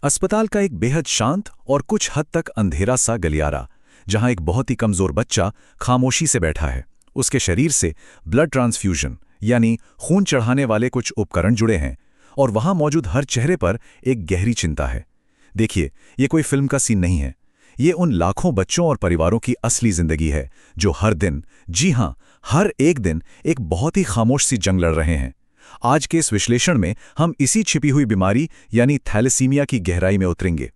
अस्पताल का एक बेहद शांत और कुछ हद तक अंधेरा सा गलियारा, जहां एक बहुत ही कमजोर बच्चा खामोशी से बैठा है। उसके शरीर से ब्लड ट्रांसफ्यूजन यानी खून चढ़ाने वाले कुछ उपकरण जुड़े हैं, और वहां मौजूद हर चेहरे पर एक गहरी चिंता है। देखिए, ये कोई फिल्म का सीन नहीं है। ये उन लाखों बच्चों और परिवारों की असली जिंदगी है जो हर दिन, जी हां, हर एक दिन एक बहुत ही खामोश सी जंग लड़ रहे हैं। आज के इस विश्लेषण में हम इसी छिपी हुई बीमारी यानी थैलेसीमिया की गहराई में उतरेंगे।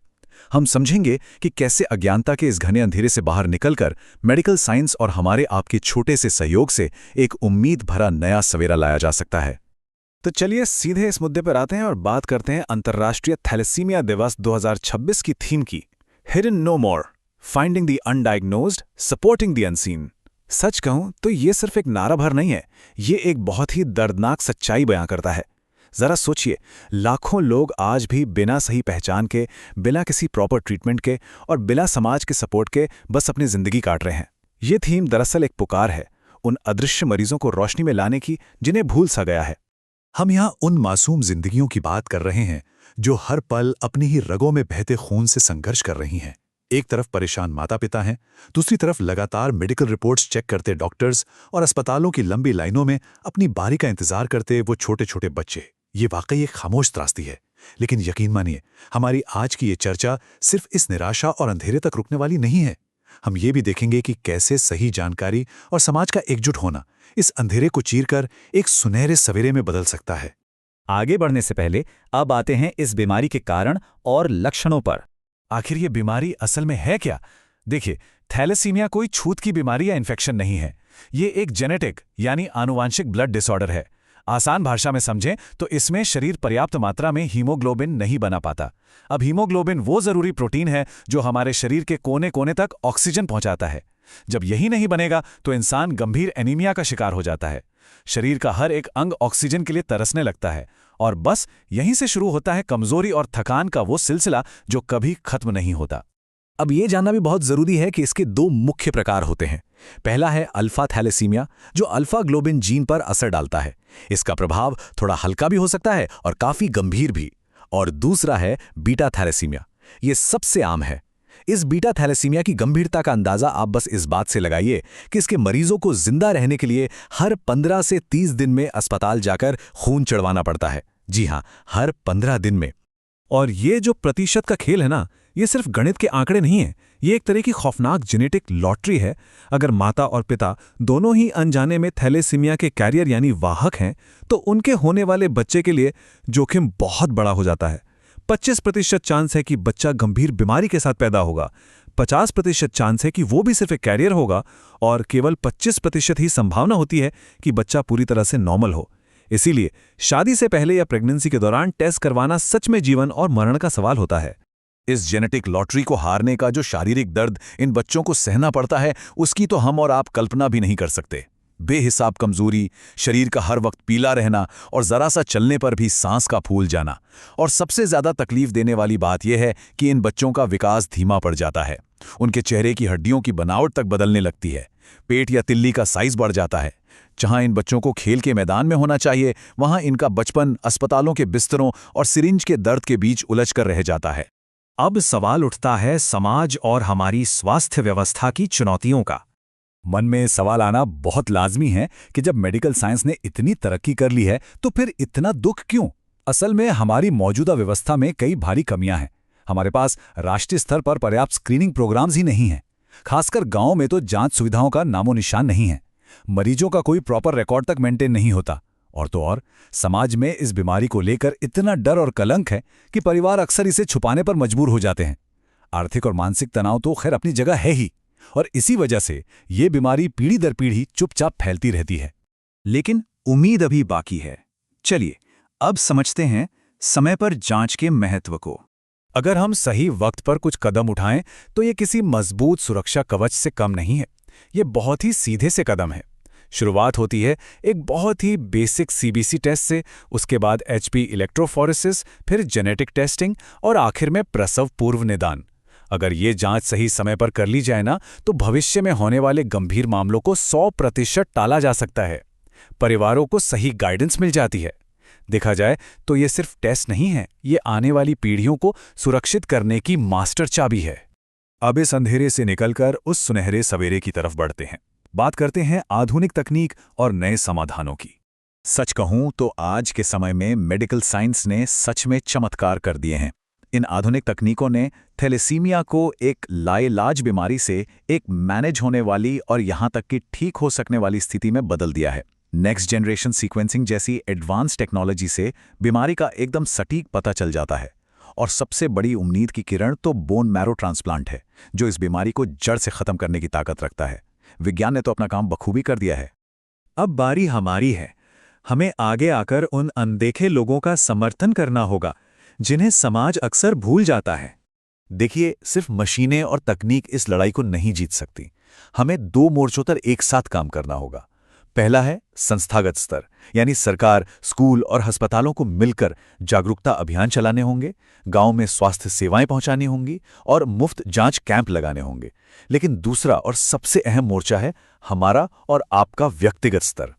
हम समझेंगे कि कैसे अज्ञानता के इस घने अंधेरे से बाहर निकलकर मेडिकल साइंस और हमारे आपके छोटे से सहयोग से एक उम्मीद भरा नया सवेरा लाया जा सकता है। तो चलिए सीधे इस मुद्दे पर आते हैं और बात करते हैं अंतर्राष्ट्रीय थैलेसीमिया दिवस 2026 की थीम की, hidden no more, finding the undiagnosed, supporting the unseen. सच कहूं तो ये सिर्फ एक नारा भर नहीं है, ये एक बहुत ही दर्दनाक सच्चाई बयां करता है। जरा सोचिए, लाखों लोग आज भी बिना सही पहचान के, बिना किसी प्रॉपर ट्रीटमेंट के और बिना समाज के सपोर्ट के बस अपनी जिंदगी काट रहे हैं। ये थीम दरअसल एक पुकार है उन अदृश्य मरीजों को रोशनी में लाने की जिन्हें भूल सा गया है। हम यहाँ उन मासूम जिंदगियों की बात कर रहे हैं जो हर पल अपनी ही रगों में बहते खून से संघर्ष कर रही हैं। एक तरफ परेशान माता पिता हैं, दूसरी तरफ लगातार मेडिकल रिपोर्ट्स चेक करते डॉक्टर्स और अस्पतालों की लंबी लाइनों में अपनी बारी का इंतजार करते वो छोटे छोटे बच्चे। ये वाकई एक खामोश त्रासदी है। लेकिन यकीन मानिए, हमारी आज की ये चर्चा सिर्फ इस निराशा और अंधेरे तक रुकने वाली नहीं है। हम ये भी देखेंगे कि कैसे सही जानकारी और समाज का एकजुट होना इस अंधेरे को चीरकर एक सुनहरे सवेरे में बदल सकता है। आगे बढ़ने से पहले अब आते हैं इस बीमारी के कारण और लक्षणों पर। आखिर ये बीमारी असल में है क्या? देखिए, थैलेसीमिया कोई छूत की बीमारी या इन्फेक्शन नहीं है। ये एक जेनेटिक यानी आनुवांशिक ब्लड डिसऑर्डर है। आसान भाषा में समझें तो इसमें शरीर पर्याप्त मात्रा में हीमोग्लोबिन नहीं बना पाता। अब हीमोग्लोबिन वो जरूरी प्रोटीन है जो हमारे शरीर के कोने कोने तक ऑक्सीजन पहुंचाता है। जब यही नहीं बनेगा तो इंसान गंभीर एनीमिया का शिकार हो जाता है। शरीर का हर एक अंग ऑक्सीजन के लिए तरसने लगता है, और बस यहीं से शुरू होता है कमजोरी और थकान का वो सिलसिला जो कभी खत्म नहीं होता। अब ये जानना भी बहुत जरूरी है कि इसके दो मुख्य प्रकार होते हैं। पहला है अल्फा थैलेसीमिया, जो अल्फा ग्लोबिन जीन पर असर डालता है। इसका प्रभाव थोड़ा हल्का भी हो सकता है और काफी गंभीर भी। और दूसरा है बीटा थैलेसीमिया। ये सबसे आम है। इस बीटा थैलेसीमिया की गंभीरता का अंदाजा आप बस इस बात से लगाइए कि इसके मरीजों को जिंदा रहने के लिए हर 15 से 30 दिन में अस्पताल जाकर खून चढ़वाना पड़ता है। जी हां, हर 15 दिन में। और ये जो प्रतिशत का खेल है ना, ये सिर्फ गणित के आंकड़े नहीं है, ये एक तरह की खौफनाक जेनेटिक लॉटरी है। अगर माता और पिता दोनों ही अनजाने में थैलेसीमिया के कैरियर यानी वाहक हैं, तो उनके होने वाले बच्चे के लिए जोखिम बहुत बड़ा हो जाता है। 25% चांस है कि बच्चा गंभीर बीमारी के साथ पैदा होगा, 50% चांस है कि वो भी सिर्फ एक कैरियर होगा, और केवल 25% ही संभावना होती है कि बच्चा पूरी तरह से नॉर्मल हो। इसीलिए शादी से पहले या प्रेगनेंसी के दौरान टेस्ट करवाना सच में जीवन और मरण का सवाल होता है। इस जेनेटिक लॉटरी को हारने का जो शारीरिक दर्द इन बच्चों को सहना पड़ता है, उसकी तो हम और आप कल्पना भी नहीं कर सकते। बेहिसाब कमजोरी, शरीर का हर वक्त पीला रहना और जरा सा चलने पर भी सांस का फूल जाना। और सबसे ज्यादा तकलीफ देने वाली बात यह है कि इन बच्चों का विकास धीमा पड़ जाता है। उनके चेहरे की हड्डियों की बनावट तक बदलने लगती है। पेट या तिल्ली का साइज बढ़ जाता है। जहां इन बच्चों को खेल के मैदान में होना चाहिए, वहां इनका बचपन अस्पतालों के बिस्तरों और सिरिंज के दर्द के बीच उलझ कर रह जाता है। अब सवाल उठता है समाज और हमारी स्वास्थ्य व्यवस्था की चुनौतियों का। मन में सवाल आना बहुत लाजमी है कि जब मेडिकल साइंस ने इतनी तरक्की कर ली है तो फिर इतना दुख क्यों? असल में हमारी मौजूदा व्यवस्था में कई भारी कमियां हैं। हमारे पास राष्ट्रीय स्तर पर पर्याप्त स्क्रीनिंग प्रोग्राम्स ही नहीं हैं। खासकर गांव में तो जांच सुविधाओं का नामो निशान नहीं है। मरीजों का कोई प्रॉपर रिकॉर्ड तक मेंटेन नहीं होता। और तो और समाज में इस बीमारी को लेकर इतना डर और कलंक है कि परिवार अक्सर इसे छुपाने पर मजबूर हो जाते हैं। आर्थिक और मानसिक तनाव तो खैर अपनी जगह है ही, और इसी वजह से ये बीमारी पीढ़ी दर पीढ़ी चुपचाप फैलती रहती है। लेकिन उम्मीद अभी बाकी है। चलिए अब समझते हैं समय पर जांच के महत्व को। अगर हम सही वक्त पर कुछ कदम उठाएं तो ये किसी मजबूत सुरक्षा कवच से कम नहीं है। ये बहुत ही सीधे से कदम है। शुरुआत होती है एक बहुत ही बेसिक सीबीसी टेस्ट से, उसके बाद एचपी इलेक्ट्रोफोरेसिस, फिर जेनेटिक टेस्टिंग और आखिर में प्रसव पूर्व निदान। अगर ये जांच सही समय पर कर ली जाए ना, तो भविष्य में होने वाले गंभीर मामलों को 100% टाला जा सकता है। परिवारों को सही गाइडेंस मिल जाती है। देखा जाए तो ये सिर्फ टेस्ट नहीं है, ये आने वाली पीढ़ियों को सुरक्षित करने की मास्टर चाबी है। अब इस अंधेरे से निकलकर उस सुनहरे सवेरे की तरफ बढ़ते हैं। बात करते हैं आधुनिक तकनीक और नए समाधानों की। सच कहूं तो आज के समय में मेडिकल साइंस ने सच में चमत्कार कर दिए हैं। इन आधुनिक तकनीकों ने थैलेसीमिया को एक लाइलाज बीमारी से एक मैनेज होने वाली और यहां तक कि ठीक हो सकने वाली स्थिति में बदल दिया है। नेक्स्ट जनरेशन सीक्वेंसिंग जैसी एडवांस टेक्नोलॉजी से बीमारी का एकदम सटीक पता चल जाता है। और सबसे बड़ी उम्मीद की किरण तो बोन मैरो ट्रांसप्लांट है, जो इस बीमारी को जड़ से खत्म करने की ताकत रखता है। विज्ञान ने तो अपना काम बखूबी कर दिया है। अब बारी हमारी है। हमें आगे आकर उन अनदेखे लोगों का समर्थन करना होगा जिन्हें समाज अक्सर भूल जाता है। देखिए, सिर्फ मशीनें और तकनीक इस लड़ाई को नहीं जीत सकती। हमें 2 मोर्चों पर एक साथ काम करना होगा। पहला है संस्थागत स्तर, यानी सरकार, स्कूल और अस्पतालों को मिलकर जागरूकता अभियान चलाने होंगे, गांव में स्वास्थ्य सेवाएं पहुंचानी होंगी और मुफ्त जांच कैंप लगाने होंगे। लेकिन दूसरा और सबसे अहम मोर्चा है हमारा और आपका व्यक्तिगत स्तर।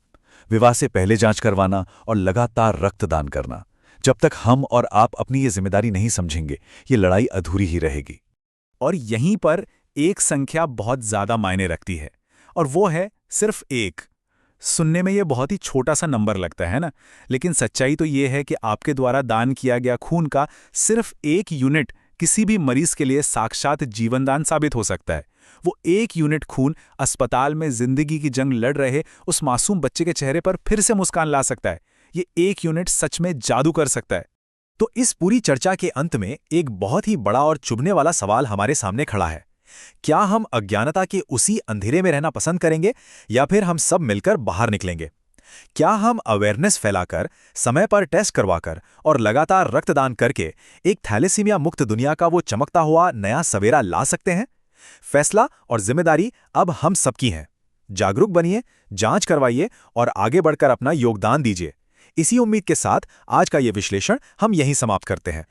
विवाह से पहले जांच करवाना और लगातार रक्तदान करना। जब तक हम और आप अपनी ये जिम्मेदारी नहीं समझेंगे, ये लड़ाई अधूरी ही रहेगी। और यहीं पर एक संख्या बहुत ज्यादा मायने रखती है, और वो है सिर्फ 1। सुनने में ये बहुत ही छोटा सा नंबर लगता है ना, लेकिन सच्चाई तो ये है कि आपके द्वारा दान किया गया खून का सिर्फ 1 यूनिट किसी भी मरीज के लिए साक्षात जीवनदान साबित हो सकता है। वो 1 यूनिट खून अस्पताल में जिंदगी की जंग लड़ रहे उस मासूम बच्चे के चेहरे पर फिर से मुस्कान ला सकता है। ये 1 यूनिट सच में जादू कर सकता है। तो इस पूरी चर्चा के अंत में एक बहुत ही बड़ा और चुभने वाला सवाल हमारे सामने खड़ा है। क्या हम अज्ञानता के उसी अंधेरे में रहना पसंद करेंगे या फिर हम सब मिलकर बाहर निकलेंगे? क्या हम अवेयरनेस फैलाकर, समय पर टेस्ट करवाकर और लगातार रक्तदान करके एक थैलेसीमिया मुक्त दुनिया का वो चमकता हुआ नया सवेरा ला सकते हैं? फैसला और जिम्मेदारी अब हम सबकी है। जागरूक बनिए, जांच करवाइए और आगे बढ़कर अपना योगदान दीजिए। इसी उम्मीद के साथ आज का ये विश्लेषण हम यहीं समाप्त करते हैं।